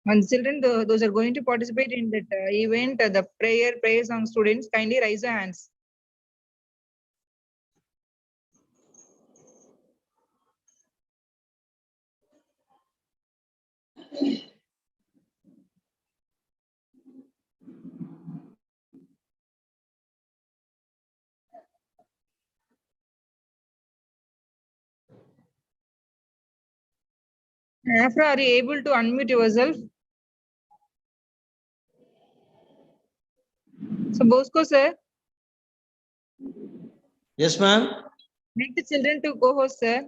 And children, those are going to participate in that event, the prayer song students, kindly raise your hands. Afra, are you able to unmute yourself? So Bosco sir, Yes, ma'am. make the children to co-host sir.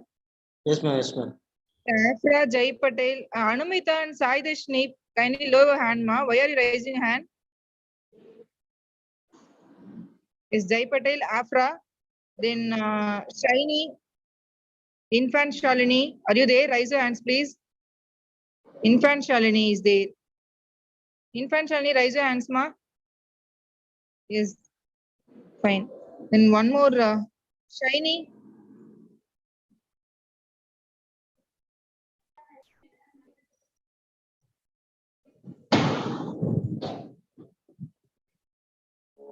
Yes, ma'am. Yes, ma'am. Afra, Jai Patel, Anumita and Sai Deshni, kindly lower your hand, ma. Why are you raising hand? Is Jai Patel, Afra, then Shiny, Infant Shalini. Are you there? Raise your hands, please. Infant Shalini is there. Infant Shalini, raise your hands, ma. Yes, fine. Then one more, Shiny.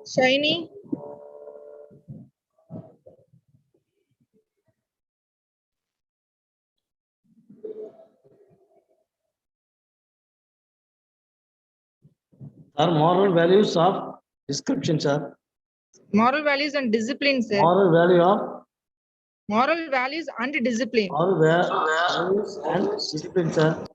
Shiny. Sir, moral values of description, sir. Moral values and discipline, sir. Moral value of Moral values and discipline. moral values and discipline, sir.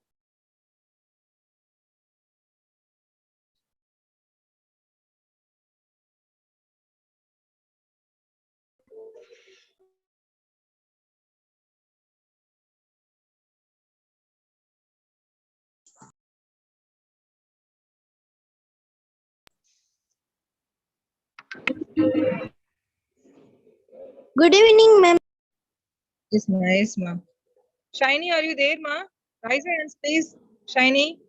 Good evening, ma'am. Yes, ma. Yes, ma. Shiny, are you there, ma? Raise your hands, please. Shiny.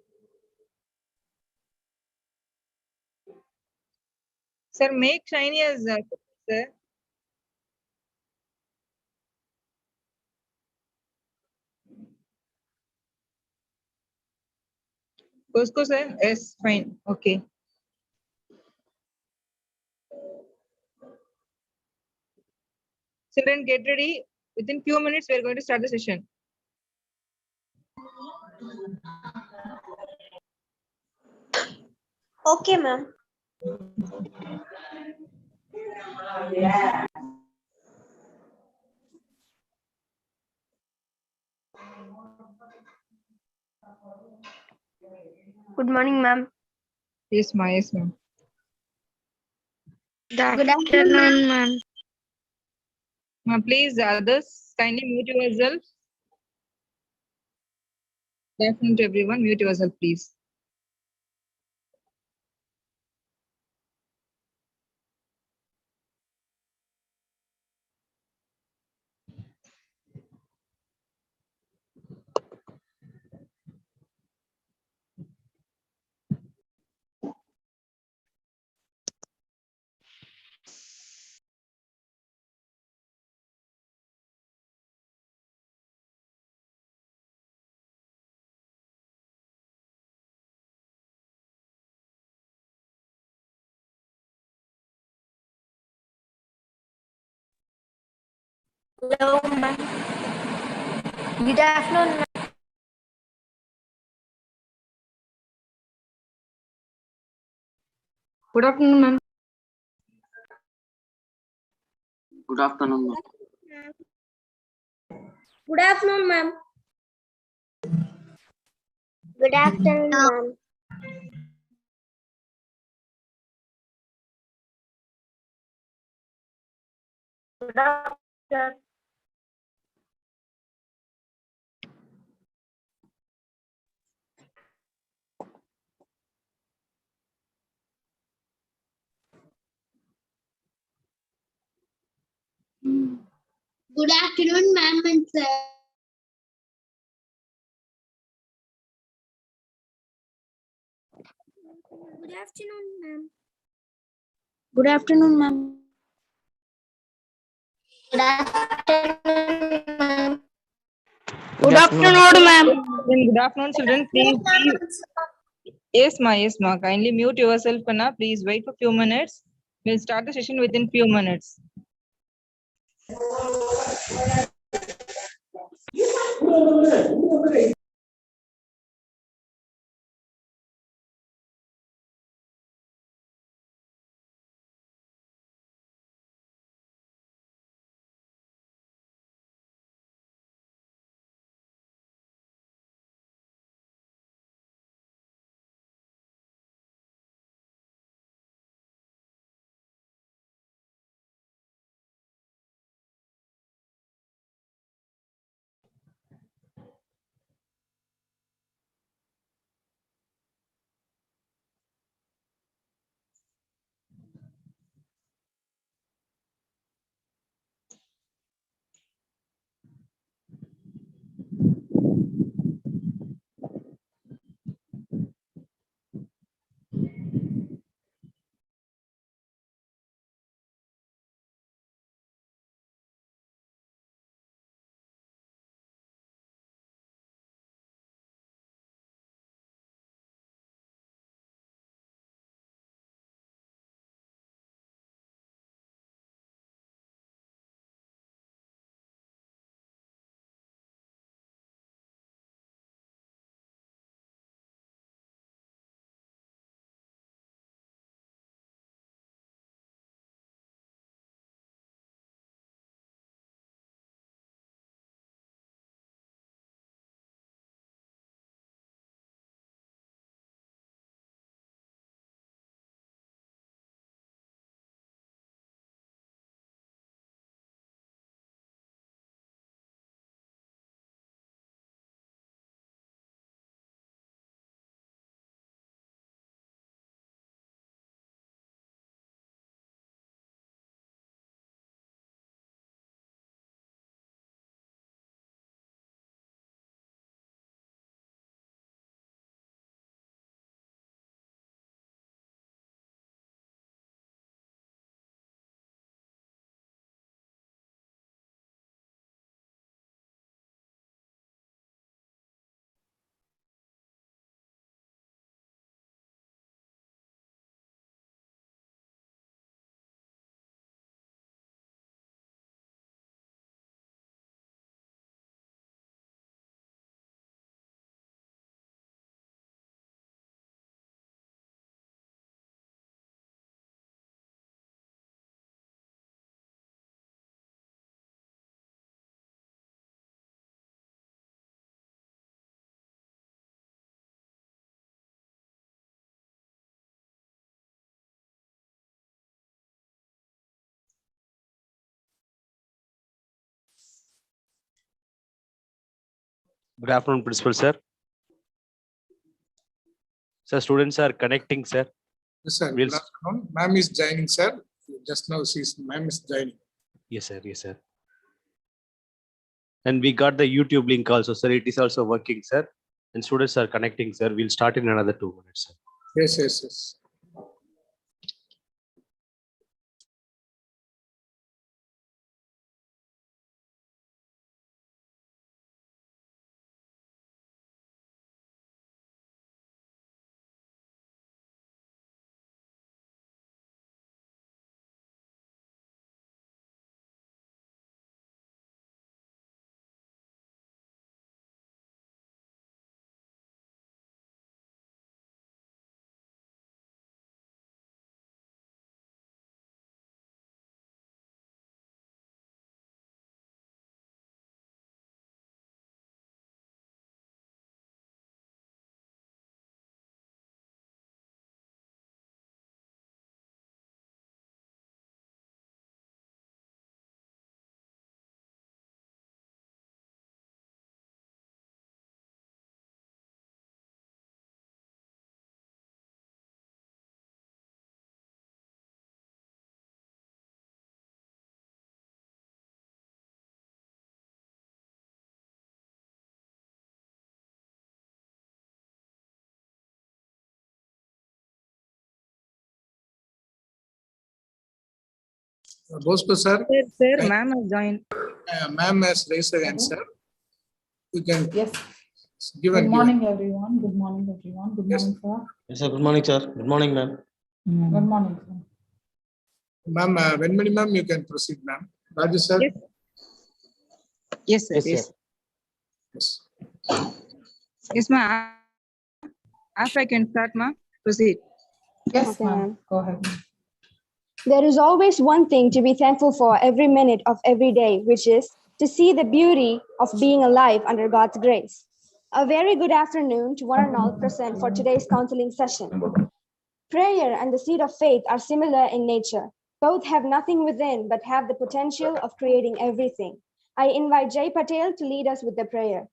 Sir, make Shiny as sir. Cusco, sir. Yes, fine. Okay. Children, get ready. Within few minutes, we are going to start the session. Okay, ma'am. Good morning, ma'am. Yes, ma. Yes, ma'am. Good afternoon, ma'am. Ma, please, others, kindly mute yourself. Good afternoon to everyone. Mute yourself, please. Hello, ma'am. Good afternoon, ma'am. Good afternoon, ma'am. Good afternoon, ma'am. Good afternoon, ma'am. Good afternoon, ma'am. Good afternoon. Good afternoon, ma'am and sir. Good afternoon, ma'am. Good afternoon, ma'am. Good afternoon, ma'am. Good afternoon, ma'am. Good afternoon, children. Please be Yes, ma. Yes, ma. Kindly mute yourself, na. Please wait for few minutes. We'll start the session within few minutes. Good afternoon, Principal Sir. Sir, students are connecting, sir. Yes, sir. We'll- Good afternoon. Ma'am is joining, sir. Just now ma'am is joining. Yes, sir. Yes, sir. And we got the YouTube link also, sir. It is also working, sir. And students are connecting, sir. We'll start in another 2 minutes, sir. Yes, yes, yes. Bosco, sir, Sir, ma'am has joined. ma'am has raised her hand, sir. You can. Yes. Give Good and give. morning, everyone. Good morning, everyone. Good Yes. morning, sir. Yes, sir. Good morning, sir. Good morning, ma'am. Good morning, sir. Ma'am, Venmani ma'am, you can proceed, ma'am. Raju sir. Yes. Yes, sir. Yes, Yes. sir. Yes. Yes, ma. After I can start, ma. Proceed. Yes, Okay, ma'am. ma'am. Go ahead. There is always one thing to be thankful for every minute of every day, which is to see the beauty of being alive under God's grace. A very good afternoon to one and all present for today's counseling session. Prayer and the seed of faith are similar in nature. Both have nothing within but have the potential of creating everything. I invite Jay Patel to lead us with the prayer.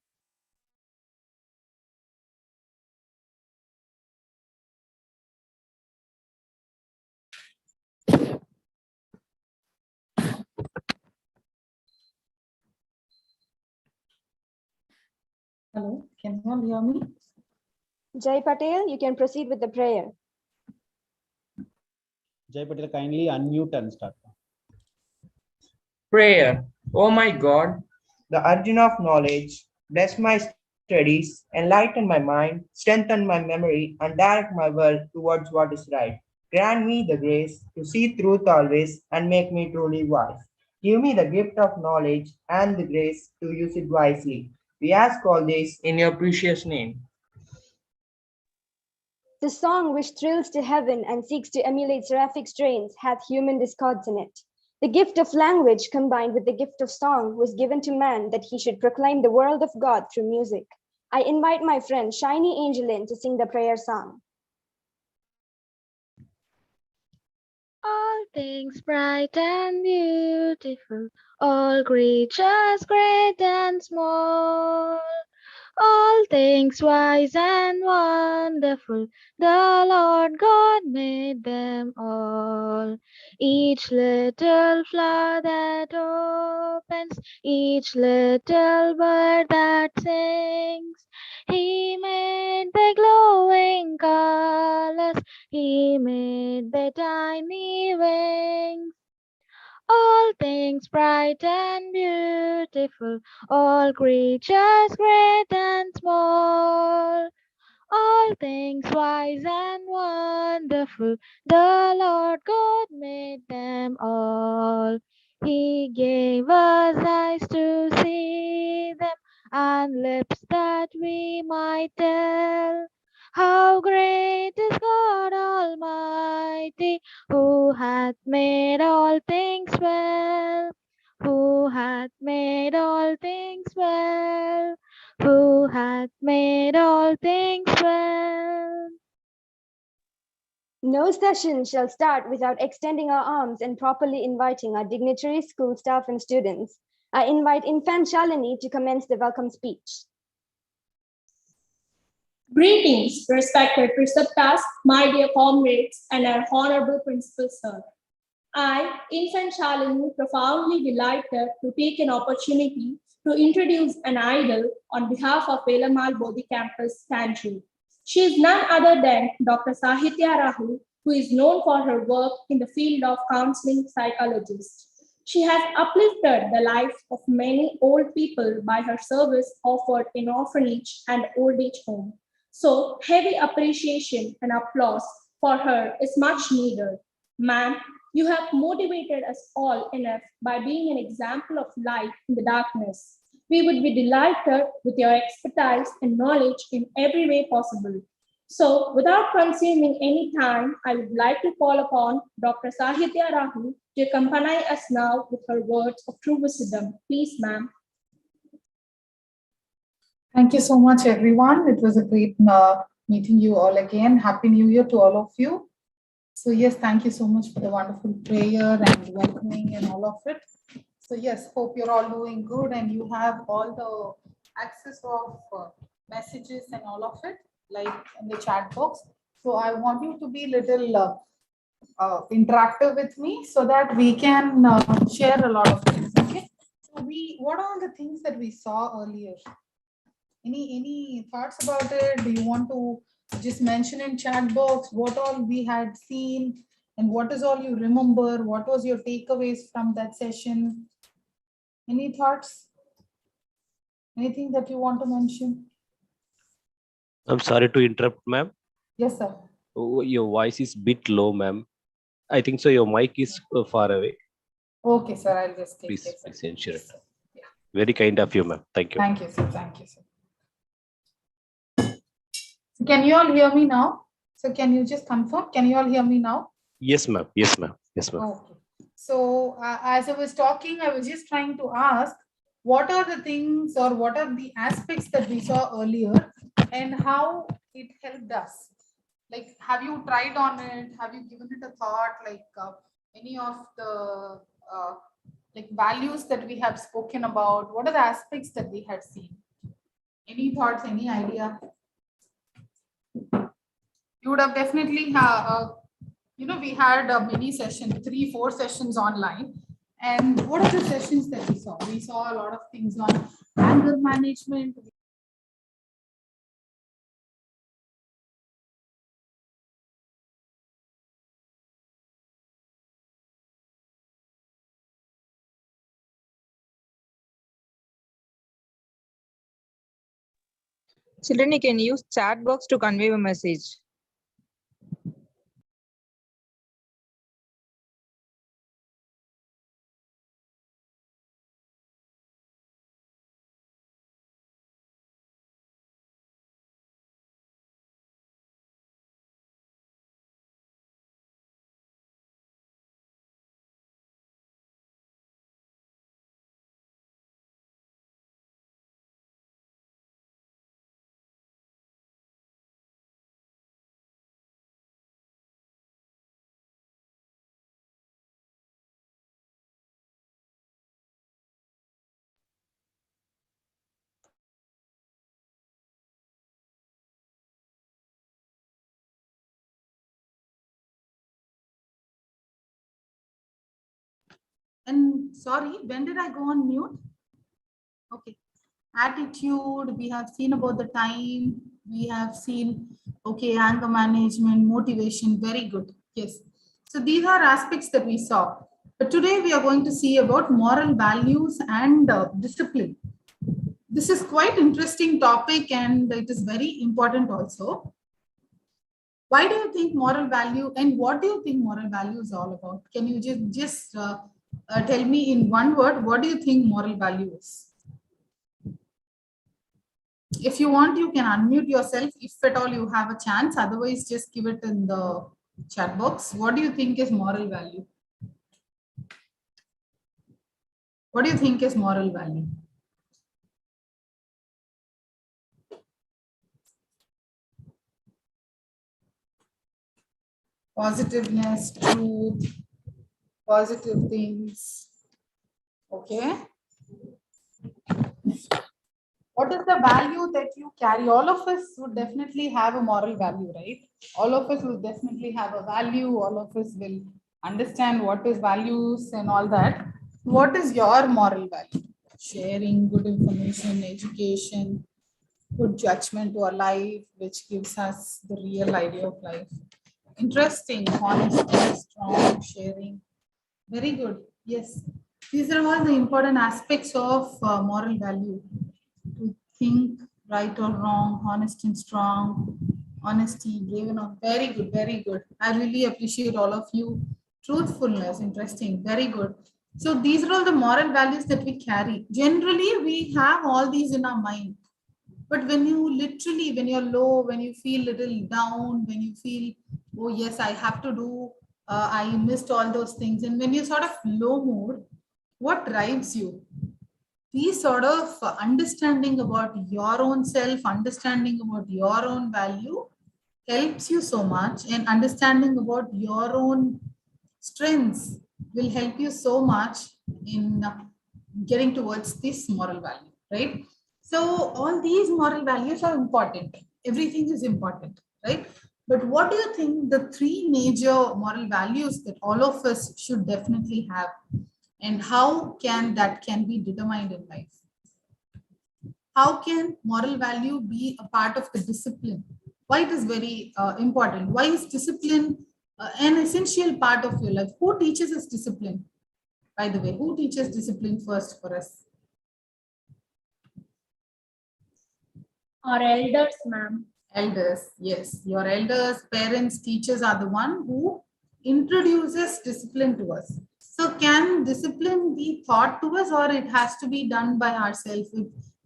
Hello, can you all hear me? Jay Patel, you can proceed with the prayer. Jai Patel, kindly unmute and start. Prayer. O my God, the Arjuna of knowledge, bless my studies, enlighten my mind, strengthen my memory, and direct my will towards what is right. Grant me the grace to see truth always and make me truly wise. Give me the gift of knowledge and the grace to use it wisely. We ask all this in your precious name. The song which thrills to heaven and seeks to emulate seraphic strains hath human discords in it. The gift of language combined with the gift of song was given to man that he should proclaim the world of God through music. I invite my friend Shiny Angelin to sing the prayer song. All things bright and beautiful, all creatures great and small, all things wise and wonderful, the Lord God made them all. Each little flower that opens, each little bird that sings, He made the glowing colors, He made the tiny wings. All things bright and beautiful, all creatures great and small, all things wise and wonderful, the Lord God made them all. He gave us eyes to see them and lips that we might tell how great is God Almighty, who hath made all things well, who hath made all things well, who hath made all things well. No session shall start without extending our arms and properly inviting our dignitaries, school staff, and students. I invite Infant Shalini to commence the welcome speech. Greetings, respected preceptors, my dear comrades, and our honorable principal sir. I, Infant Shalini, profoundly delighted to take an opportunity to introduce an idol on behalf of Velamal Bodhi Campus, Tanjore. She is none other than Dr. Sahitya Rahul, who is known for her work in the field of counseling psychologist. She has uplifted the lives of many old people by her service offered in orphanage and old age home. So, heavy appreciation and applause for her is much needed. Ma'am, you have motivated us all enough by being an example of light in the darkness. We would be delighted with your expertise and knowledge in every way possible. So, without consuming any time, I would like to call upon Dr. Sahitya Rahul to accompany us now with her words of true wisdom. Please, ma'am. Thank you so much, everyone. It was a great meeting you all again. Happy New Year to all of you. So yes, thank you so much for the wonderful prayer and welcoming and all of it. So yes, hope you're all doing good and you have all the access of messages and all of it, like in the chat box. So I want you to be little interactive with me so that we can share a lot of things. Okay. So what are the things that we saw earlier? Any thoughts about it? Do you want to just mention in chat box what all we had seen and what is all you remember? What was your takeaways from that session? Any thoughts? Anything that you want to mention? I'm sorry to interrupt, ma'am. Yes, sir. Oh, your voice is bit low, ma'am. I think so. Your mic is far away. Okay, sir, I'll just take Please, it. sir. please ensure Yes, it. sir. Yeah. Very kind of you, ma'am. Thank you. Thank you, sir. Thank you, sir. So can you all hear me now? So can you just confirm? Can you all hear me now? Yes, ma'am. Yes, ma'am. Yes, ma'am. Okay. So as I was talking, I was just trying to ask, what are the things or what are the aspects that we saw earlier and how it helped us? Like, have you tried on it? Have you given it a thought? Like any of the like values that we have spoken about? What are the aspects that we had seen? Any thoughts? Any idea? You would have definitely we had many sessions, 3-4 sessions online. And what are the sessions that we saw? We saw a lot of things on anger management. Children, you can use chat box to convey a message. And sorry, when did I go on mute? Okay. Attitude, we have seen about the time, we have seen, okay, anger management, motivation, very good. Yes. So these are aspects that we saw. But today we are going to see about moral values and discipline. This is quite interesting topic and it is very important also. Why do you think moral value and what do you think moral value is all about? Can you just tell me in one word, what do you think moral value is? If you want, you can unmute yourself if at all you have a chance. Otherwise, just give it in the chat box. What do you think is moral value? What do you think is moral value? Positiveness, truth, positive things. Okay. What is the value that you carry? All of us would definitely have a moral value, right? All of us will definitely have a value. All of us will understand what is values and all that. What is your moral value? Sharing good information, education, good judgment to our life, which gives us the real idea of life. Interesting, honesty, strong, sharing. Very good. Yes. These are all the important aspects of moral value. To think right or wrong, honest and strong, honesty, brave enough. Very good, very good. I really appreciate all of you. Truthfulness, interesting, very good. So these are all the moral values that we carry. Generally, we have all these in our mind. But when you literally, when you're low, when you feel little down, when you feel, oh yes, I have to do, I missed all those things. And when you're sort of low mood, what drives you? These sort of understanding about your own self, understanding about your own value helps you so much, and understanding about your own strengths will help you so much in getting towards this moral value, right? So all these moral values are important. Everything is important, right? But what do you think the three major moral values that all of us should definitely have, and how can that can be determined in life? How can moral value be a part of the discipline? Why it is very important? Why is discipline an essential part of your life? Who teaches us discipline? By the way, who teaches discipline first for us? Our elders, ma'am. Elders, yes, your elders, parents, teachers are the one who introduces discipline to us. So can discipline be taught to us, or it has to be done by ourselves?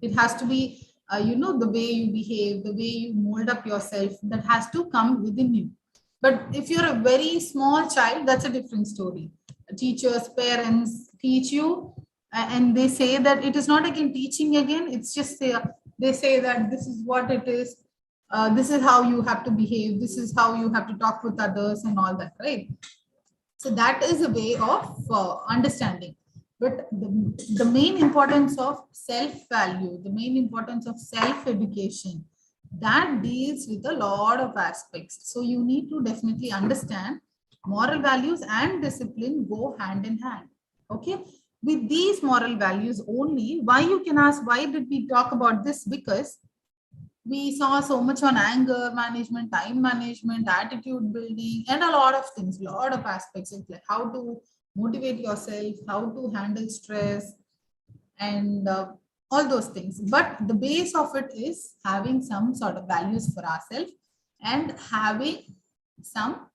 It has to be, the way you behave, the way you mold up yourself, that has to come within you. But if you're a very small child, that's a different story. Teachers, parents teach you, and they say that it is not again teaching again. It's just they say that this is what it is. This is how you have to behave. This is how you have to talk with others and all that, right? So that is a way of understanding. But the main importance of self-value, the main importance of self-education, that deals with a lot of aspects. So you need to definitely understand moral values and discipline go hand in hand. Okay. With these moral values only, why you can ask, why did we talk about this? Because we saw so much on anger management, time management, attitude building, and a lot of things, a lot of aspects of like how to motivate yourself, how to handle stress, and all those things. But the base of it is having some sort of values for ourselves and having some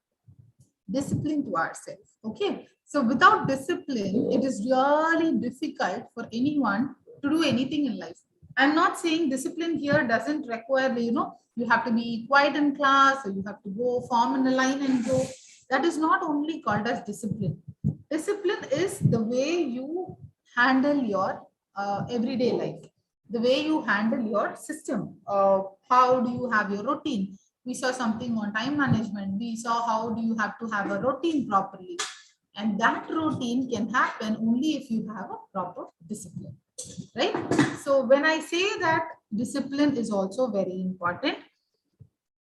discipline to ourselves. Okay. So without discipline, it is really difficult for anyone to do anything in life. I'm not saying discipline here doesn't require, you have to be quiet in class, or you have to go form in a line and go. That is not only called as discipline. Discipline is the way you handle your everyday life, the way you handle your system. How do you have your routine? We saw something on time management. We saw how do you have to have a routine properly. And that routine can happen only if you have a proper discipline, right? So when I say that discipline is also very important,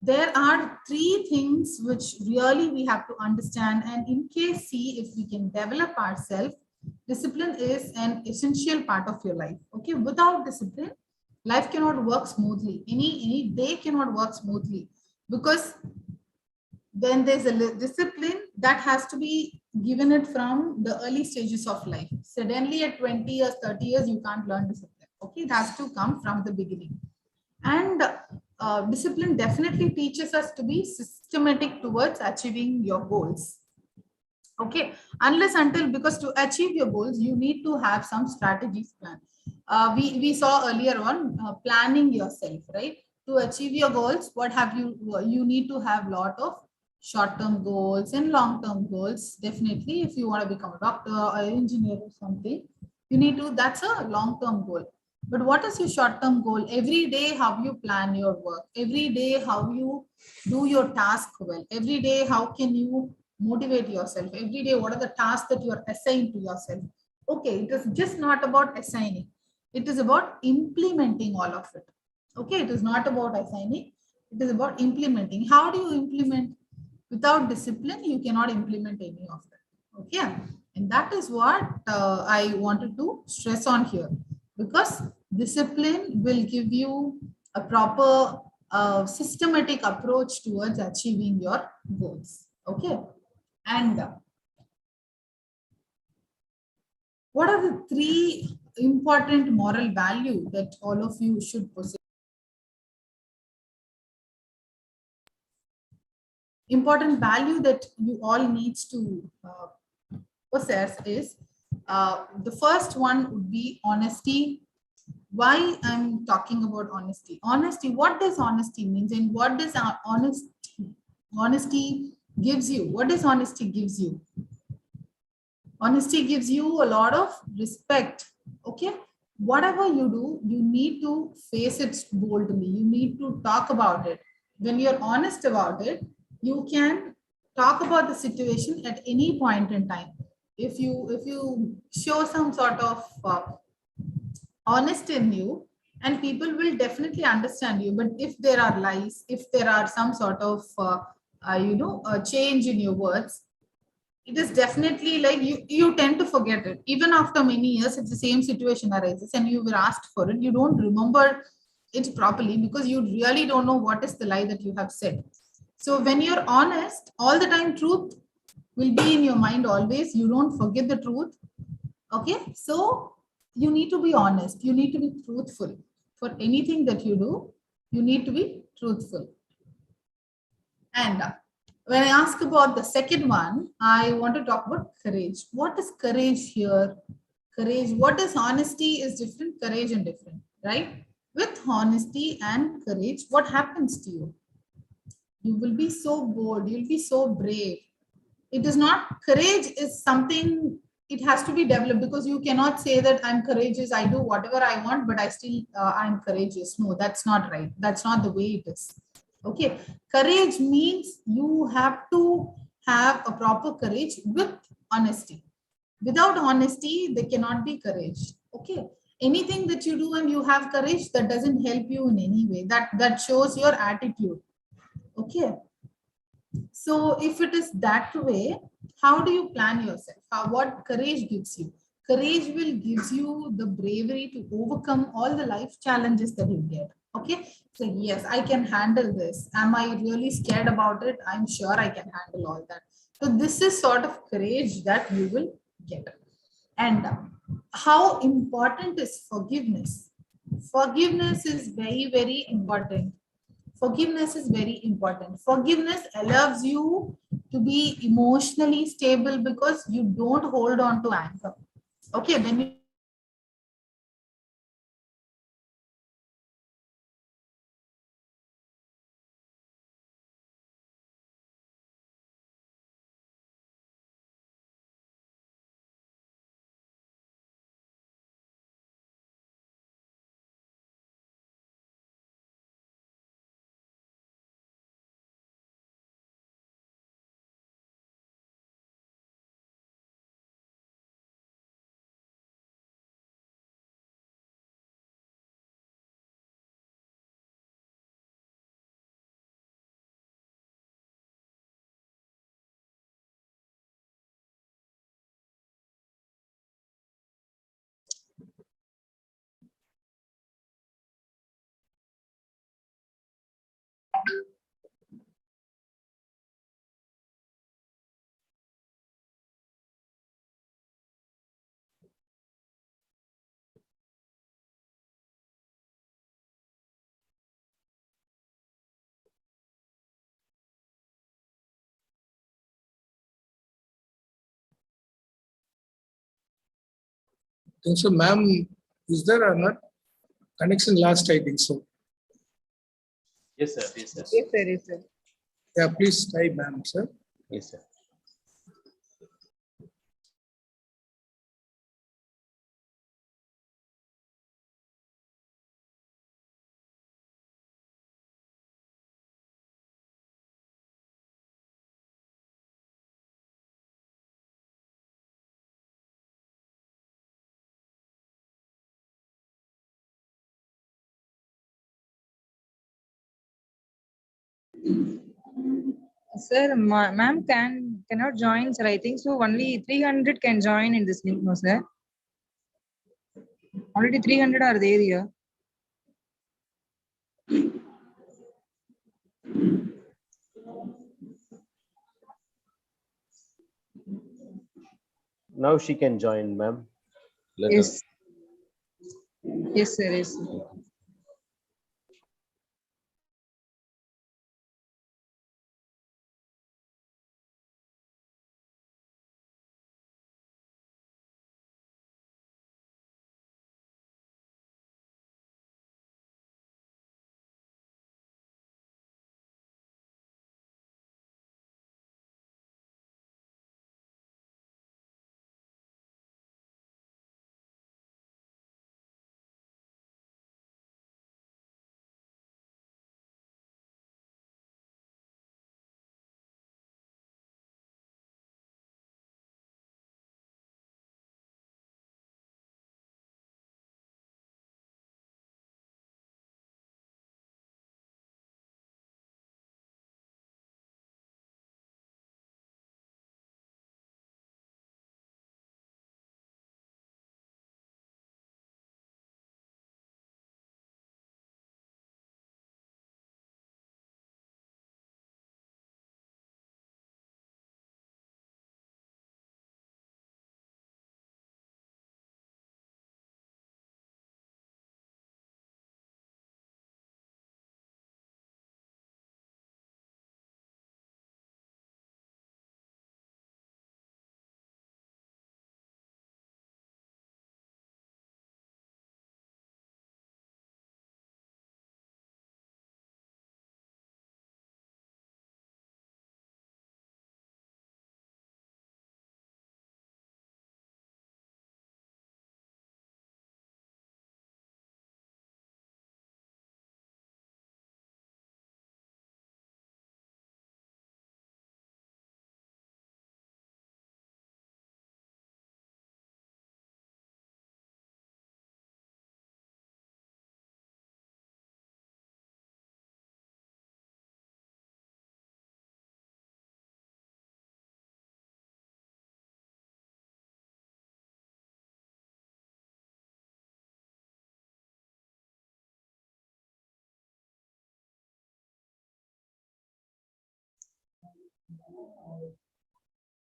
there are three things which really we have to understand. And in case see if we can develop ourselves, discipline is an essential part of your life. Okay, without discipline, life cannot work smoothly. Any day cannot work smoothly, because then there's a discipline that has to be given it from the early stages of life. Suddenly at 20 years, 30 years, you can't learn discipline. Okay, it has to come from the beginning. And discipline definitely teaches us to be systematic towards achieving your goals. Okay, unless until, because to achieve your goals, you need to have some strategies plan. We saw earlier on planning yourself, right? To achieve your goals, what have you need to have lot of short-term goals and long-term goals. Definitely, if you want to become a doctor or an engineer or something, you need to, that's a long-term goal. But what is your short-term goal? Every day, how you plan your work. Every day, how you do your task well. Every day, how can you motivate yourself? Every day, what are the tasks that you are assigned to yourself? Okay, it is just not about assigning. It is about implementing all of it. Okay, it is not about assigning. It is about implementing. How do you implement? Without discipline, you cannot implement any of that. Okay, and that is what I wanted to stress on here, because discipline will give you a proper systematic approach towards achieving your goals. Okay, and what are the three important moral values that all of you should possess? Important value that you all needs to possess is the first one would be honesty. Why I'm talking about honesty? Honesty, what does honesty means, and what does honesty gives you? What does honesty gives you? Honesty gives you a lot of respect. Okay, whatever you do, you need to face it boldly. You need to talk about it. When you're honest about it, you can talk about the situation at any point in time. If you show some sort of honesty in you, and people will definitely understand you. But if there are lies, if there are some sort of change in your words, it is definitely like you tend to forget it. Even after many years, if the same situation arises and you were asked for it, you don't remember it properly, because you really don't know what is the lie that you have said. So when you're honest all the time, truth will be in your mind always. You don't forget the truth. Okay, so you need to be honest. You need to be truthful. For anything that you do, you need to be truthful. And when I ask about the second one, I want to talk about courage. What is courage here? Courage, what is honesty is different, courage and different, right? With honesty and courage, what happens to you? You will be so bold, you'll be so brave. It is not, courage is something, it has to be developed, because you cannot say that I'm courageous, I do whatever I want, but I still I'm courageous. No, that's not right. That's not the way it is. Okay, courage means you have to have a proper courage with honesty. Without honesty, there cannot be courage. Okay, anything that you do and you have courage, that doesn't help you in any way. That shows your attitude. Okay, so if it is that way, how do you plan yourself? What courage gives you? Courage will gives you the bravery to overcome all the life challenges that you get. Okay, so yes, I can handle this. Am I really scared about it? I'm sure I can handle all that. So this is sort of courage that you will get. And how important is forgiveness? Forgiveness is very, very important. Forgiveness is very important. Forgiveness allows you to be emotionally stable because you don't hold on to anger. Okay, when you think so, ma'am, is there or not connection last? I think so. Yes, sir. Yes, sir. Yes, sir. Yes, sir. Yeah, please type, ma'am, sir. Yes, sir. Sir, ma'am cannot join, sir. I think so. Only 300 can join in this link, no, sir. Already 300 are there here. Now she can join, ma'am. Let her- Yes. Yes, sir. Yes, sir.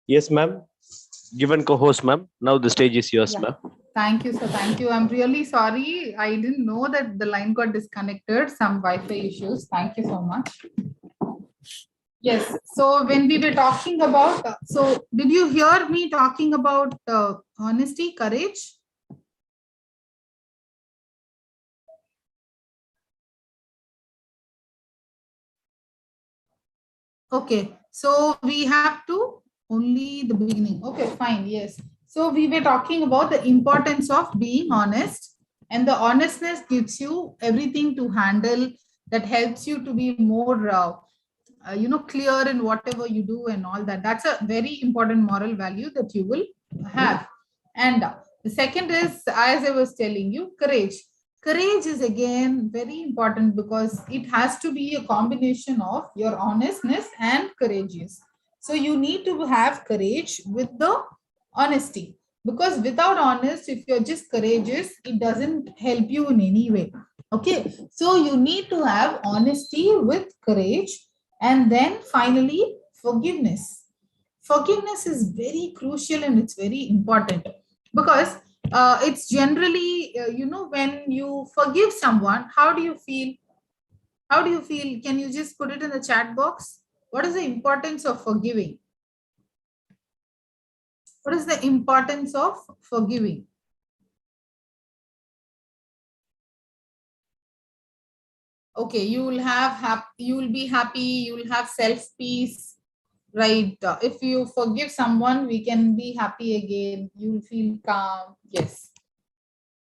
Yes, ma'am. Given co-host, ma'am. Now the stage is yours, Yeah. ma'am. Thank you, sir. Thank you. I'm really sorry. I didn't know that the line got disconnected, some Wi-Fi issues. Thank you so much. Yes. So when we were talking about, so did you hear me talking about honesty, courage? Okay. So we have to only the beginning. Okay, fine. Yes. So we were talking about the importance of being honest, and the honestness gives you everything to handle, that helps you to be more clear in whatever you do and all that. That's a very important moral value that you will have. And the second is, as I was telling you, courage. Courage is again very important because it has to be a combination of your honestness and courageous. So you need to have courage with the honesty, because without honest, if you're just courageous, it doesn't help you in any way. Okay, so you need to have honesty with courage. And then finally, forgiveness. Forgiveness is very crucial and it's very important, because it's generally, when you forgive someone, how do you feel? How do you feel? Can you just put it in the chat box? What is the importance of forgiving? What is the importance of forgiving? Okay, you will you will be happy, you will have self peace, right? If you forgive someone, we can be happy again, you will feel calm. Yes.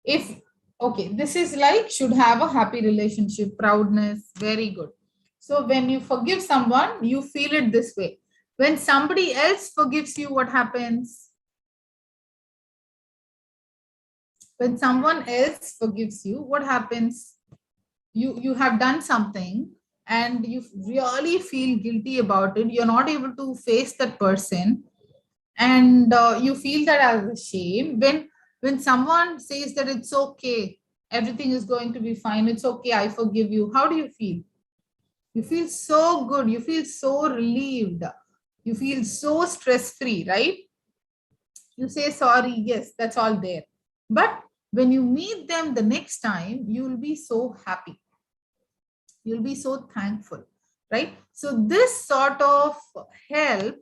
If, okay, this is like should have a happy relationship, proudness, very good. So when you forgive someone, you feel it this way. When somebody else forgives you, what happens? When someone else forgives you, what happens? You have done something and you really feel guilty about it. You're not able to face that person, and you feel that as a shame. When someone says that it's okay, everything is going to be fine, it's okay, I forgive you, how do you feel? You feel so good, you feel so relieved, you feel so stress free, right? You say sorry, yes, that's all there. But when you meet them the next time, you will be so happy, you'll be so thankful, right? So this sort of help,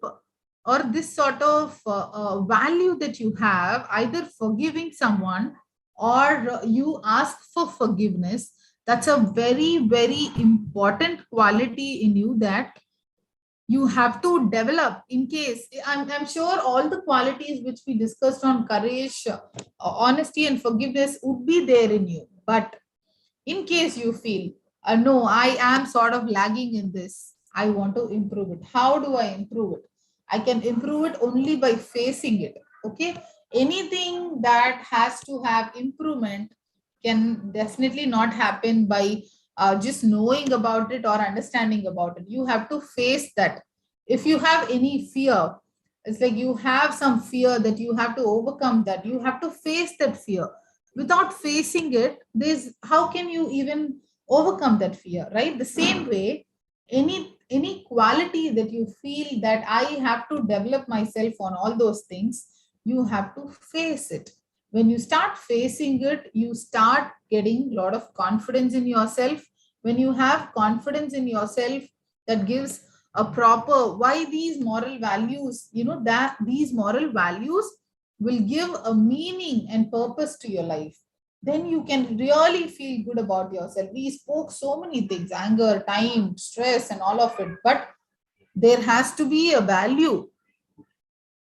or this sort of value that you have, either forgiving someone or you ask for forgiveness, that's a very, very important quality in you that you have to develop. In case, I'm sure all the qualities which we discussed on courage, honesty and forgiveness would be there in you. But in case you feel, no, I am sort of lagging in this, I want to improve it. How do I improve it? I can improve it only by facing it. Okay. Anything that has to have improvement can definitely not happen by just knowing about it or understanding about it. You have to face that. If you have any fear, it's like you have some fear that you have to overcome, that you have to face that fear. Without facing it, there's, how can you even overcome that fear, right? The same way, any quality that you feel that I have to develop myself on, all those things, you have to face it. When you start facing it, you start getting a lot of confidence in yourself. When you have confidence in yourself, that gives a proper, why these moral values, that these moral values will give a meaning and purpose to your life. Then you can really feel good about yourself. We spoke so many things, anger, time, stress, and all of it, but there has to be a value,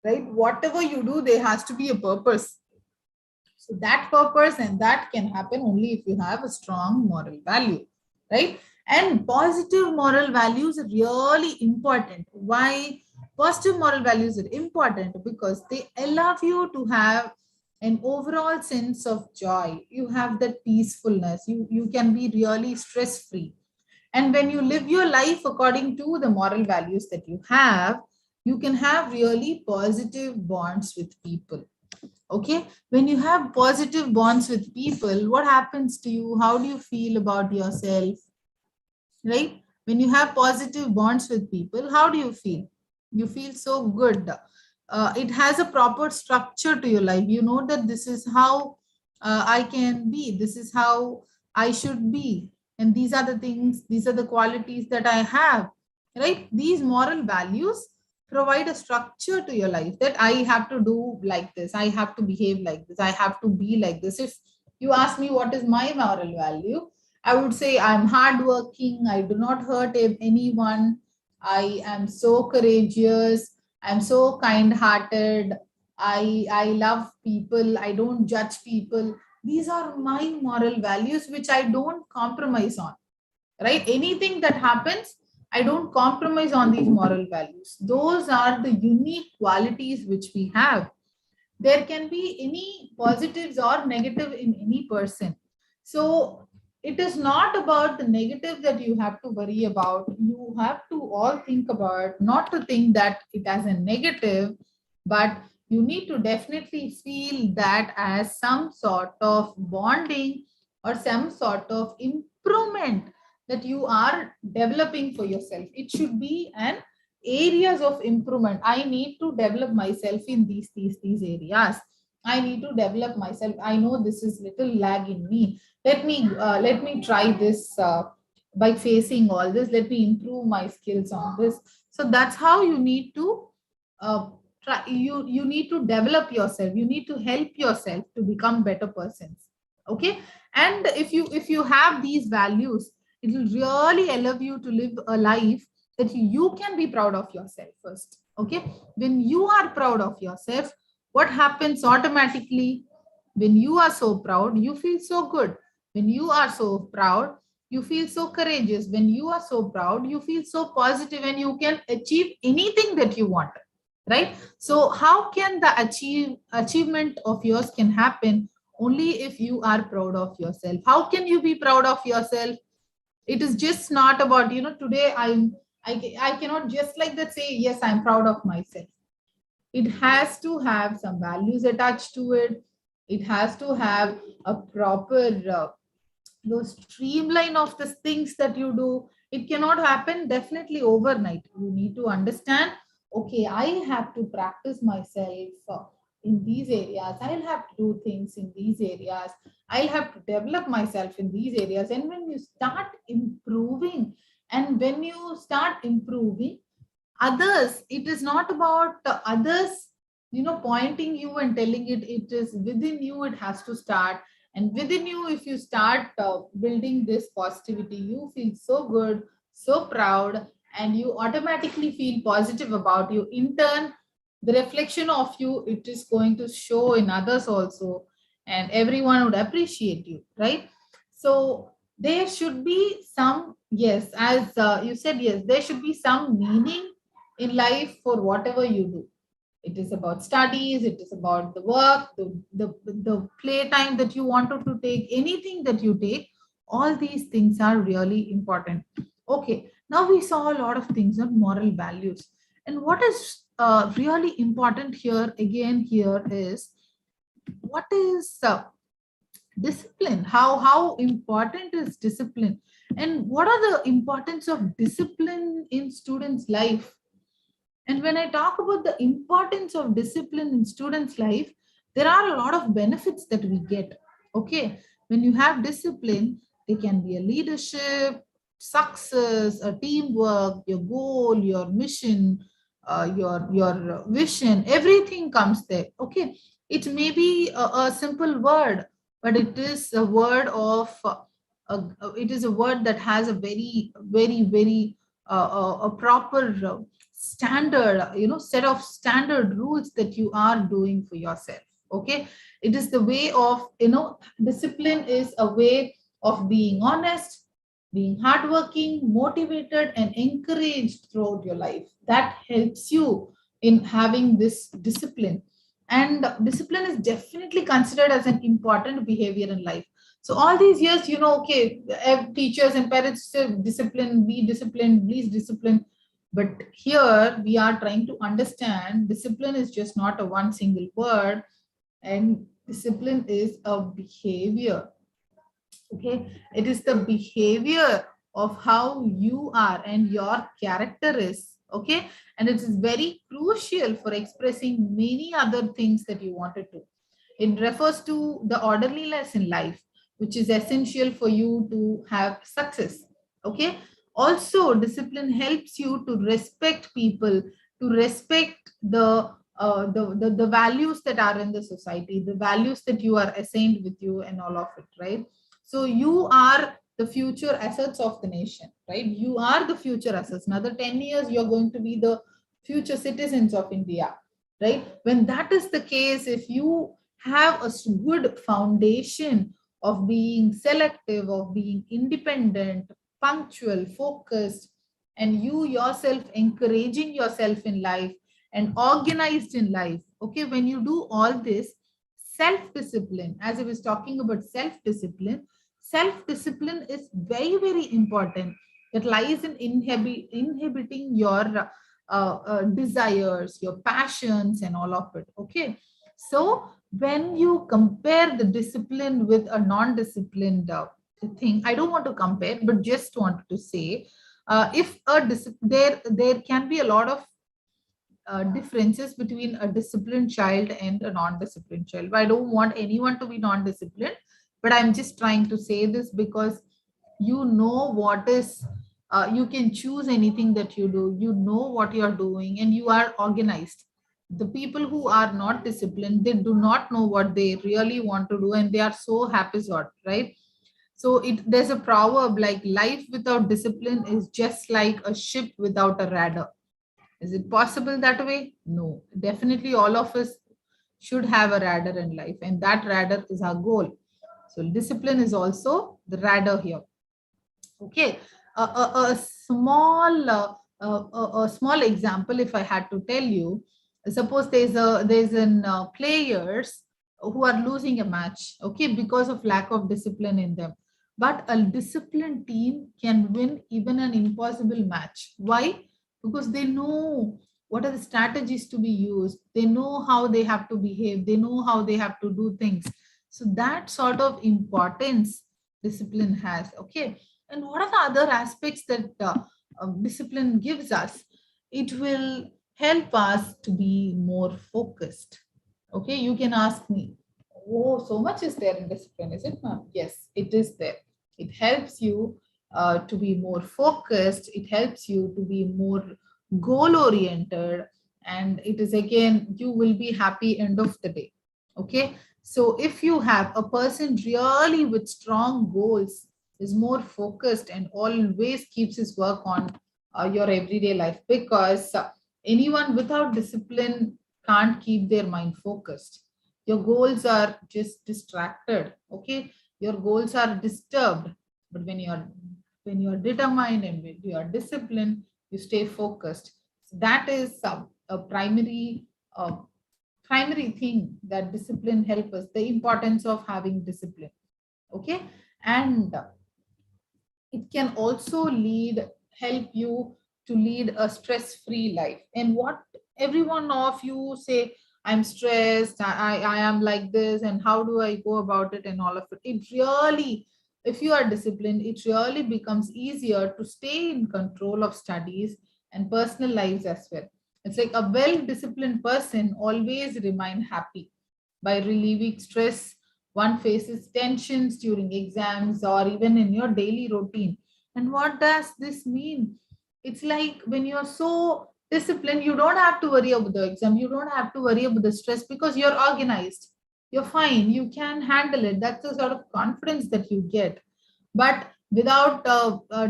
right? Whatever you do, there has to be a purpose. So that purpose and that can happen only if you have a strong moral value, right? And positive moral values are really important. Why positive moral values are important? Because they allow you to have an overall sense of joy. You have that peacefulness. You can be really stress free. And when you live your life according to the moral values that you can have really positive bonds with people. Okay, when you have positive bonds with people, what happens to you? How do you feel about yourself, right? When you have positive bonds with people, how do you feel? You feel so good. It has a proper structure to your life. You know that this is how I can be, this is how I should be, and these are the things, these are the qualities that I have, right? These moral values provide a structure to your life, that I have to do like this, I have to behave like this, I have to be like this. If you ask me what is my moral value, I would say I'm hardworking, I do not hurt anyone, I am so courageous, I'm so kind-hearted, I love people, I don't judge people. These are my moral values which I don't compromise on, right? Anything that happens, I don't compromise on these moral values. Those are the unique qualities which we have. There can be any positives or negative in any person. So it is not about the negative that you have to worry about. You have to all think about, not to think that it as a negative, but you need to definitely feel that as some sort of bonding or some sort of improvement that you are developing for yourself. It should be an areas of improvement. I need to develop myself in these areas. I need to develop myself. I know this is little lag in me. Let me try this by facing all this. Let me improve my skills on this. So that's how you need to try. You need to develop yourself. You need to help yourself to become better persons. Okay, and if you have these values, it will really allow you to live a life that you can be proud of yourself first. Okay, when you are proud of yourself, what happens automatically? When you are so proud, you feel so good. When you are so proud, you feel so courageous. When you are so proud, you feel so positive, and you can achieve anything that you want, right? So how can the achievement of yours can happen? Only if you are proud of yourself. How can you be proud of yourself? It is just not about, today I cannot just like that say, yes, I'm proud of myself. It has to have some values attached to it. It has to have a proper streamline of the things that you do. It cannot happen definitely overnight. You need to understand, okay, I have to practice myself in these areas. I'll have to do things in these areas. I'll have to develop myself in these areas. And when you start improving, others, it is not about others, pointing you and telling it. It is within you, it has to start. And within you, if you start building this positivity, you feel so good, so proud, and you automatically feel positive about you. In turn, the reflection of you, it is going to show in others also, and everyone would appreciate you, right? So there should be some, yes, as you said, yes, there should be some meaning in life for whatever you do. It is about studies, it is about the work, the playtime that you wanted to take, anything that you take, all these things are really important. Okay, now we saw a lot of things on moral values. And what is really important here is, what is discipline? How important is discipline? And what are the importance of discipline in students' life? And when I talk about the importance of discipline in students' life, there are a lot of benefits that we get. Okay, when you have discipline, there can be a leadership, success, a teamwork, your goal, your mission, your vision, everything comes there. Okay, it may be a simple word, but it is a word of it is a word that has a very a proper standard, set of standard rules that you are doing for yourself. Okay, it is the way of, discipline is a way of being honest, being hardworking, motivated, and encouraged throughout your life. That helps you in having this discipline. And discipline is definitely considered as an important behavior in life. So all these years, okay, teachers and parents say discipline, be disciplined, please discipline. But here we are trying to understand discipline is just not a one single word, and discipline is a behavior. Okay, it is the behavior of how you are and your character is. Okay, and it is very crucial for expressing many other things that you wanted to. It refers to the orderliness in life, which is essential for you to have success. Okay. Also, discipline helps you to respect people, to respect the values that are in the society, the values that you are assigned with you, and all of it, right? So you are the future assets of the nation, right? You are the future assets. Another 10 years, you're going to be the future citizens of India, right? When that is the case, if you have a good foundation of being selective, of being independent, punctual, focused, and you yourself encouraging yourself in life and organized in life. Okay, when you do all this, self-discipline, as I was talking about self-discipline is very, very important. It lies in inhibiting your desires, your passions, and all of it. Okay, so when you compare the discipline with a non-disciplined thing, I don't want to compare, but just wanted to say, if there can be a lot of differences between a disciplined child and a non-disciplined child. I don't want anyone to be non-disciplined, but I'm just trying to say this because you know what is, you can choose anything that you do, you know what you're doing, and you are organized. The people who are not disciplined, they do not know what they really want to do, and they are so haphazard, right? So there's a proverb like life without discipline is just like a ship without a rudder. Is it possible that way? No. Definitely all of us should have a rudder in life, and that rudder is our goal. So discipline is also the rudder here. Okay. A small example, if I had to tell you, suppose there's an players who are losing a match, okay, because of lack of discipline in them. But a disciplined team can win even an impossible match. Why? Because they know what are the strategies to be used. They know how they have to behave. They know how they have to do things. So that sort of importance discipline has. Okay. And what are the other aspects that discipline gives us? It will help us to be more focused. Okay. You can ask me, oh, so much is there in discipline, is it not? Yes, it is there. It helps you to be more focused. It helps you to be more goal oriented. And it is, again, you will be happy end of the day. Okay. So if you have a person really with strong goals, is more focused and always keeps his work on your everyday life, because anyone without discipline can't keep their mind focused. Your goals are just distracted. Okay. Your goals are disturbed. But when you're determined and when you are disciplined, you stay focused. So that is a primary thing that discipline helps us, the importance of having discipline. Okay. And it can also help you to lead a stress-free life. And what every one of you say, I'm stressed, I am like this, and how do I go about it, and all of it. It really, if you are disciplined, it really becomes easier to stay in control of studies and personal lives as well. It's like a well-disciplined person always remain happy. By relieving stress, one faces tensions during exams or even in your daily routine. And what does this mean? It's like when you're so disciplined, you don't have to worry about the exam. You don't have to worry about the stress because you're organized. You're fine. You can handle it. That's the sort of confidence that you get. But without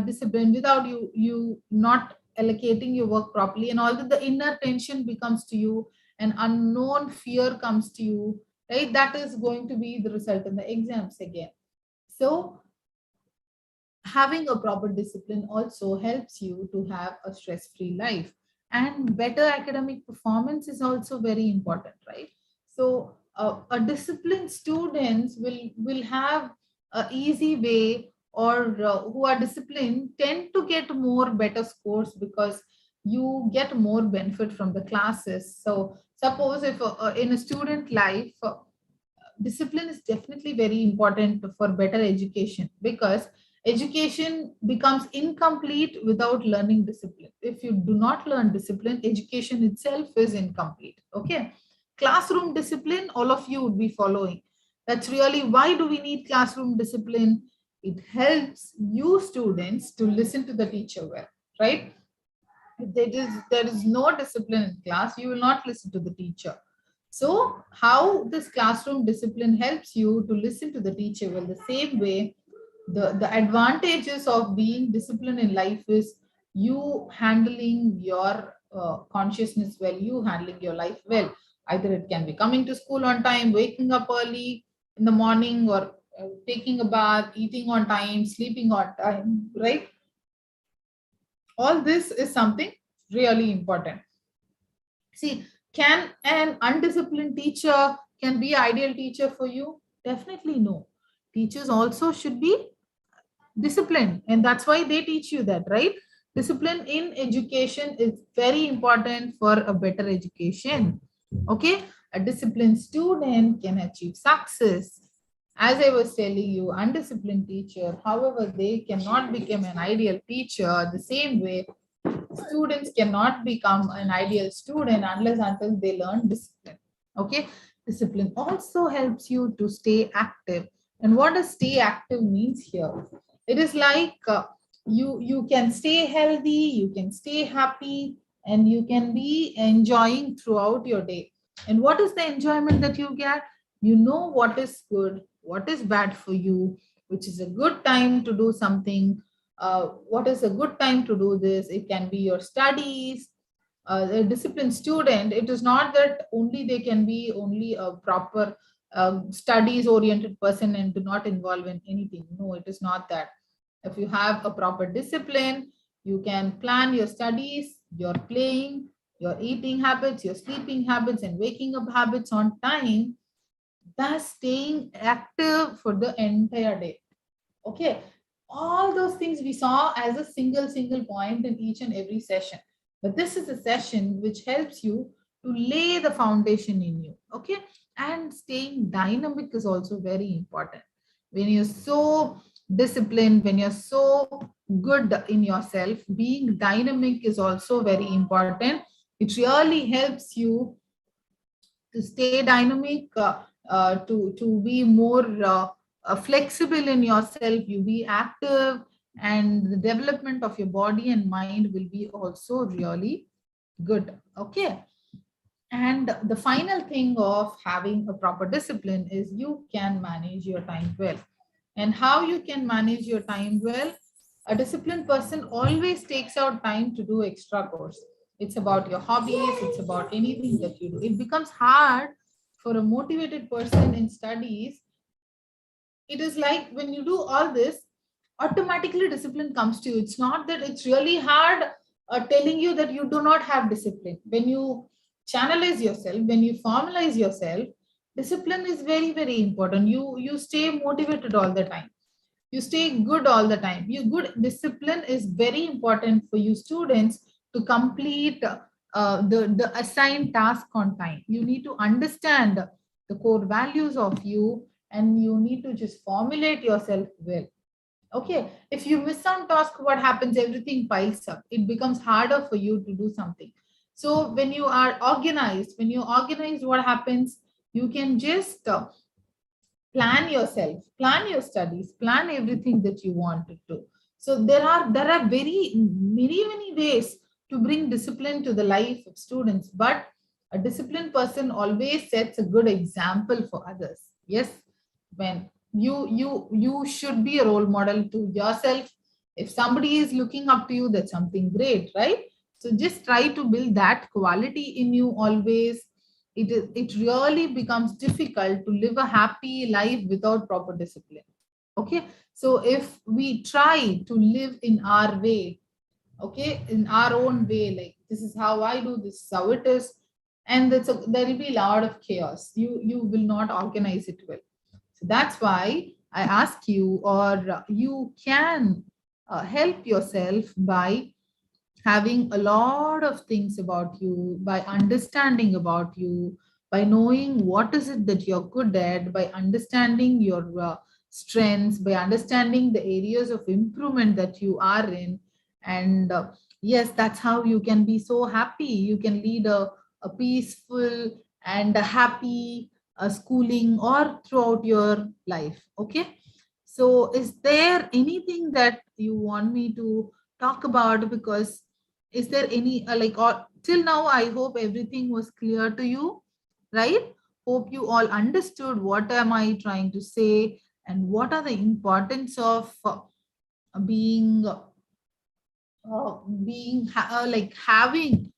discipline, without you not allocating your work properly, and all the inner tension becomes to you, an unknown fear comes to you, right? That is going to be the result in the exams again. So having a proper discipline also helps you to have a stress-free life, and better academic performance is also very important, right? So a disciplined students will have an easy way, or who are disciplined tend to get more better scores because you get more benefit from the classes. So suppose if in a student life, discipline is definitely very important for better education, because Education becomes incomplete without learning discipline. If you do not learn discipline, education itself is incomplete. Okay. Classroom discipline, all of you would be following. That's really why do we need classroom discipline? It helps you students to listen to the teacher well, right? If there is no discipline in class, you will not listen to the teacher. So how this classroom discipline helps you to listen to the teacher well, the same way the advantages of being disciplined in life is you handling your consciousness well, you handling your life well. Either it can be coming to school on time, waking up early in the morning, or taking a bath, eating on time, sleeping on time, right? All this is something really important. See, can an undisciplined teacher can be ideal teacher for you? Definitely no. Teachers also should be disciplined, and that's why they teach you that, right? Discipline in education is very important for a better education. Okay, a disciplined student can achieve success. As I was telling you, undisciplined teacher, however, they cannot become an ideal teacher. The same way, students cannot become an ideal student unless until they learn discipline. Okay, discipline also helps you to stay active. And what does stay active means here? It is like you can stay healthy, you can stay happy, and you can be enjoying throughout your day. And what is the enjoyment that you get? You know what is good, what is bad for you, which is a good time to do something. What is a good time to do this? It can be your studies. A disciplined student, it is not that only they can be only a proper studies oriented person and do not involve in anything. No, it is not that. If you have a proper discipline, you can plan your studies, your playing, your eating habits, your sleeping habits, and waking up habits on time, thus staying active for the entire day. Okay, all those things we saw as a single point in each and every session. But this is a session which helps you to lay the foundation in you. Okay, and staying dynamic is also very important. When you're so disciplined, when you're so good in yourself, being dynamic is also very important. It really helps you to stay dynamic, to be more flexible in yourself, you be active, and the development of your body and mind will be also really good. Okay. And the final thing of having a proper discipline is you can manage your time well. And how you can manage your time well? A disciplined person always takes out time to do extra course. It's about your hobbies, it's about anything that you do. It becomes hard for a motivated person in studies. It is like when you do all this, automatically discipline comes to you. It's not that it's really hard telling you that you do not have discipline. When you channelize yourself, when you formalize yourself, discipline is very, very important. You stay motivated all the time. You stay good all the time. Your good discipline is very important for you students to complete the assigned task on time. You need to understand the core values of you, and you need to just formulate yourself well. Okay, if you miss some task, what happens? Everything piles up. It becomes harder for you to do something. So when you are organized, what happens? You can just plan yourself, plan your studies, plan everything that you want to do. So there are very many ways to bring discipline to the life of students, but a disciplined person always sets a good example for others. Yes, when you should be a role model to yourself. If somebody is looking up to you, that's something great, right? So just try to build that quality in you always. It really becomes difficult to live a happy life without proper discipline. Okay, so if we try to live in our way, okay, in our own way, like this is how I do, this is how it is, and there will be a lot of chaos. You will not organize it well. So that's why I ask you, or you can help yourself by having a lot of things about you, by understanding about you, by knowing what is it that you're good at, by understanding your strengths, by understanding the areas of improvement that you are in. And yes, that's how you can be so happy. You can lead a peaceful and a happy schooling or throughout your life. Okay. So is there anything that you want me to talk about? Because is there any till now, I hope everything was clear to you, right? Hope you all understood what am I trying to say and what are the importance of being having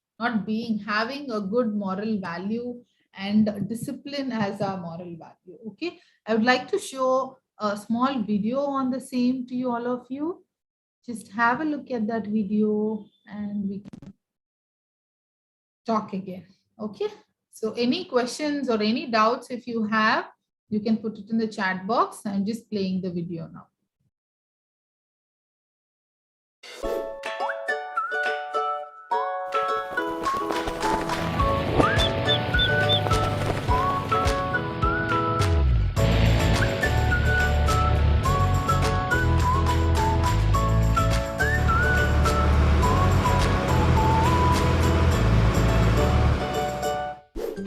a good moral value and discipline as our moral value. Okay, I would like to show a small video on the same to you, all of you. Just have a look at that video and we can talk again. Okay, so any questions or any doubts if you have, you can put it in the chat box. I'm just playing the video now.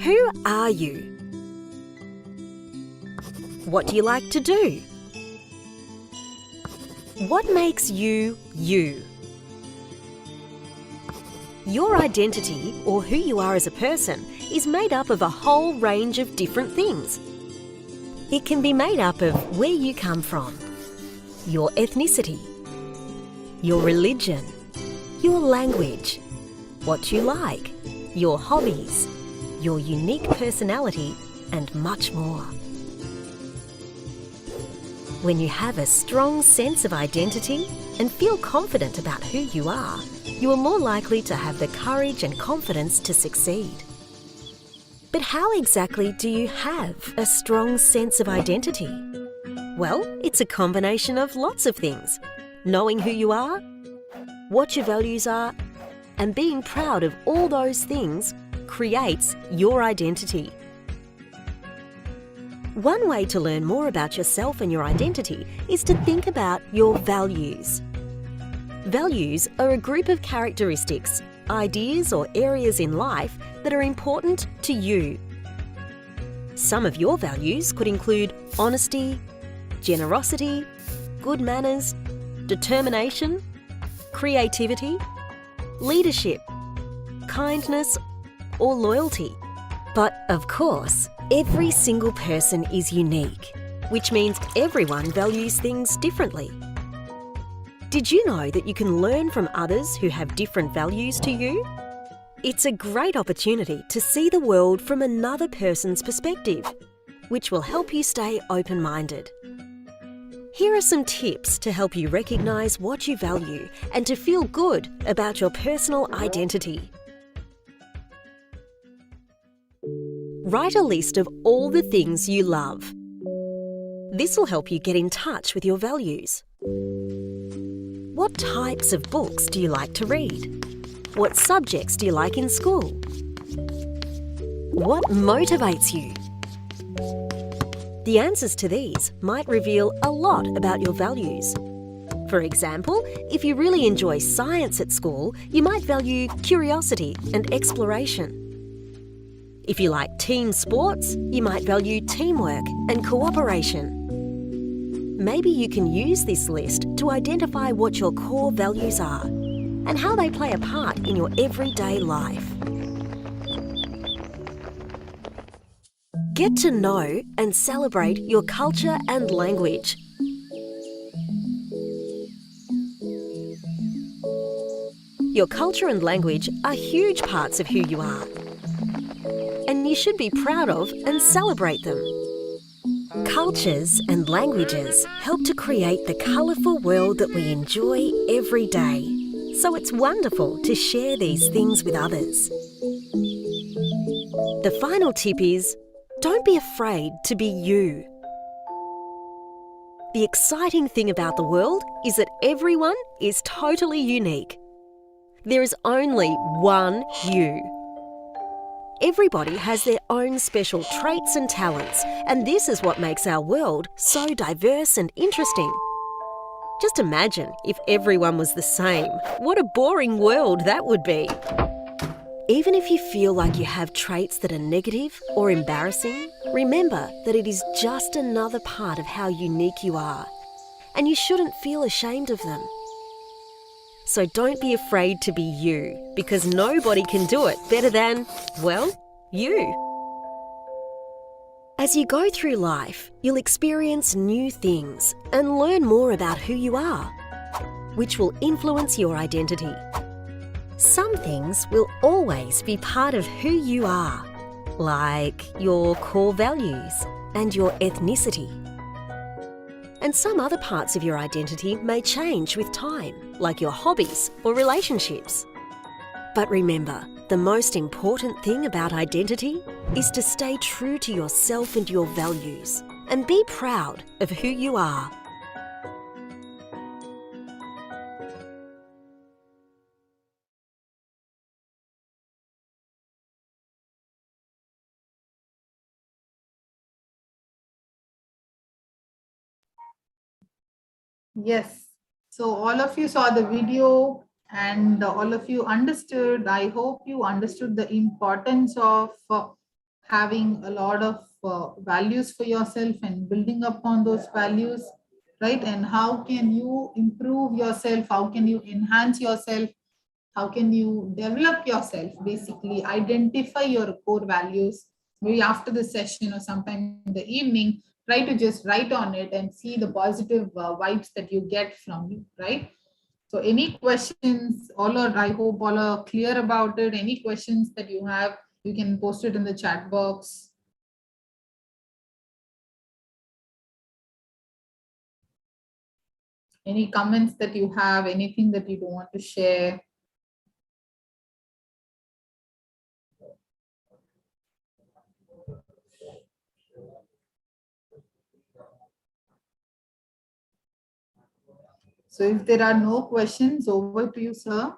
Who are you? What do you like to do? What makes you you? Your identity, or who you are as a person, is made up of a whole range of different things. It can be made up of where you come from, your ethnicity, your religion, your language, what you like, your hobbies, your unique personality, and much more. When you have a strong sense of identity and feel confident about who you are more likely to have the courage and confidence to succeed. But how exactly do you have a strong sense of identity? Well, it's a combination of lots of things. Knowing who you are, what your values are, and being proud of all those things creates your identity. One way to learn more about yourself and your identity is to think about your values. Values are a group of characteristics, ideas, or areas in life that are important to you. Some of your values could include honesty, generosity, good manners, determination, creativity, leadership, kindness, or loyalty. But of course, every single person is unique, which means everyone values things differently. Did you know that you can learn from others who have different values to you? It's a great opportunity to see the world from another person's perspective, which will help you stay open-minded. Here are some tips to help you recognise what you value and to feel good about your personal identity. Write a list of all the things you love. This will help you get in touch with your values. What types of books do you like to read? What subjects do you like in school? What motivates you? The answers to these might reveal a lot about your values. For example, if you really enjoy science at school, you might value curiosity and exploration. If you like team sports, you might value teamwork and cooperation. Maybe you can use this list to identify what your core values are and how they play a part in your everyday life. Get to know and celebrate your culture and language. Your culture and language are huge parts of who you are, and you should be proud of and celebrate them. Cultures and languages help to create the colourful world that we enjoy every day, so it's wonderful to share these things with others. The final tip is, don't be afraid to be you. The exciting thing about the world is that everyone is totally unique. There is only one you. Everybody has their own special traits and talents, and this is what makes our world so diverse and interesting. Just imagine if everyone was the same. What a boring world that would be. Even if you feel like you have traits that are negative or embarrassing, remember that it is just another part of how unique you are, and you shouldn't feel ashamed of them. So don't be afraid to be you, because nobody can do it better than, well, you. As you go through life, you'll experience new things and learn more about who you are, which will influence your identity. Some things will always be part of who you are, like your core values and your ethnicity. And some other parts of your identity may change with time, like your hobbies or relationships. But remember, the most important thing about identity is to stay true to yourself and your values, and be proud of who you are. Yes. So all of you saw the video and all of you understood. I hope you understood the importance of having a lot of values for yourself and building upon those values, right? And how can you improve yourself? How can you enhance yourself? How can you develop yourself? Basically, identify your core values. Maybe after the session or sometime in the evening, try to just write on it and see the positive vibes that you get from it, right? So any questions, I hope all are clear about it. Any questions that you have, you can post it in the chat box. Any comments that you have, anything that you don't want to share. So if there are no questions, over to you, sir.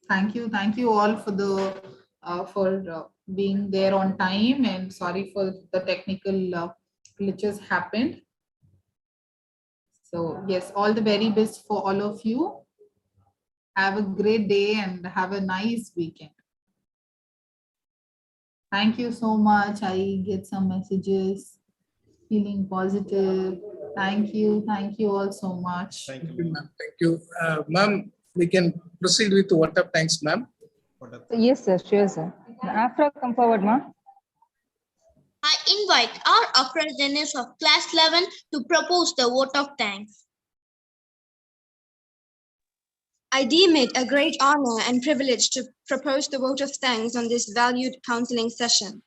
Thank you all for being there on time, and sorry for the technical glitches happened. So yes, all the very best for all of you. Have a great day and have a nice weekend. Thank you so much. I get some messages, feeling positive. Thank you all so much. Thank you, ma'am. Thank you. Ma'am, we can proceed with the vote of thanks, ma'am. Yes, sir. Sure, sir. Afra, come forward, ma'am. I invite our Afra-Dennis of class 11 to propose the vote of thanks. I deem it a great honor and privilege to propose the vote of thanks on this valued counseling session.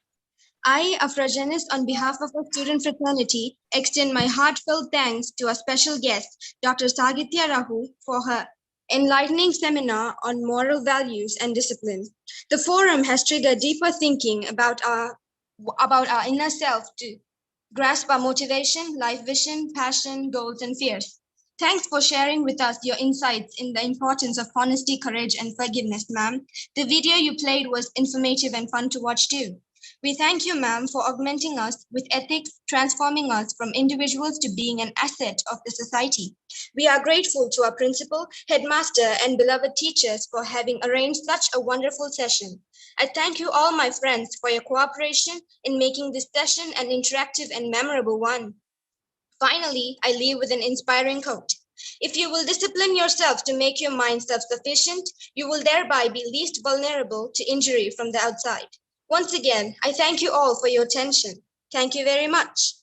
I, Afra-Dennis, on behalf of our student fraternity, extend my heartfelt thanks to our special guest, Dr. Sagitya Rahu, for her enlightening seminar on moral values and discipline. The forum has triggered deeper thinking about our inner self to grasp our motivation, life vision, passion, goals, and fears. Thanks for sharing with us your insights in the importance of honesty, courage, and forgiveness, ma'am. The video you played was informative and fun to watch too. We thank you, ma'am, for augmenting us with ethics, transforming us from individuals to being an asset of the society. We are grateful to our principal, headmaster, and beloved teachers for having arranged such a wonderful session. I thank you all, my friends, for your cooperation in making this session an interactive and memorable one. Finally, I leave with an inspiring quote. If you will discipline yourself to make your mind self-sufficient, you will thereby be least vulnerable to injury from the outside. Once again, I thank you all for your attention. Thank you very much.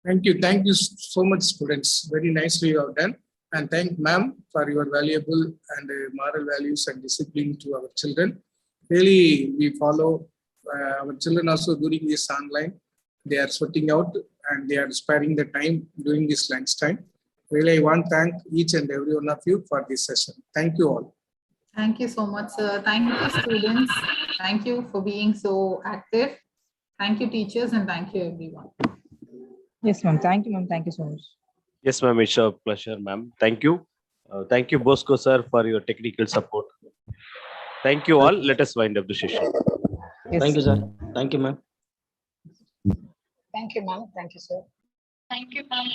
Thank you so much, students. Very nicely you have done. And thank ma'am for your valuable and moral values and discipline to our children. Really, we follow our children also during this online. They are sweating out and they are sparing the time during this lunch time. Really, I want to thank each and every one of you for this session. Thank you all. Thank you so much, sir. Thank you, students. Thank you for being so active. Thank you, teachers, and thank you, everyone. Yes, ma'am. Thank you, ma'am. Thank you so much. Yes, ma'am. It's a pleasure, ma'am. Thank you. Thank you, Bosco sir, for your technical support. Thank you all. Let us wind up the session. Thank you, sir. Thank you, ma'am. Thank you, ma'am. Thank you, sir. Thank you, ma'am.